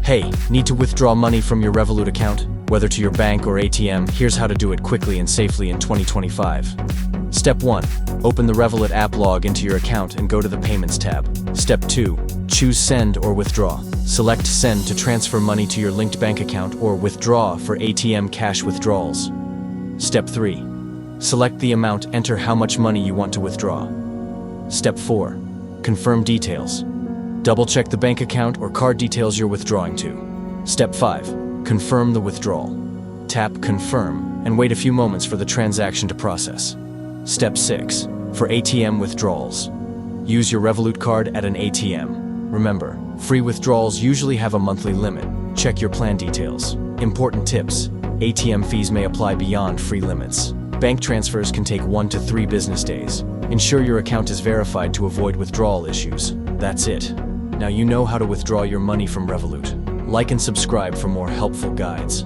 Hey, need to withdraw money from your Revolut account? Whether to your bank or ATM, here's how to do it quickly and safely in 2025. Step 1. Open the Revolut app, log into your account and go to the Payments tab. Step 2. Choose Send or Withdraw. Select Send to transfer money to your linked bank account or Withdraw for ATM cash withdrawals. Step 3. Select the amount, enter how much money you want to withdraw. Step 4. Confirm details. Double-check the bank account or card details you're withdrawing to. Step 5. Confirm the withdrawal. Tap Confirm and wait a few moments for the transaction to process. Step 6. For ATM withdrawals. Use your Revolut card at an ATM. Remember, free withdrawals usually have a monthly limit. Check your plan details. Important tips: ATM fees may apply beyond free limits. Bank transfers can take 1 to 3 business days. Ensure your account is verified to avoid withdrawal issues. That's it. Now you know how to withdraw your money from Revolut. Like and subscribe for more helpful guides.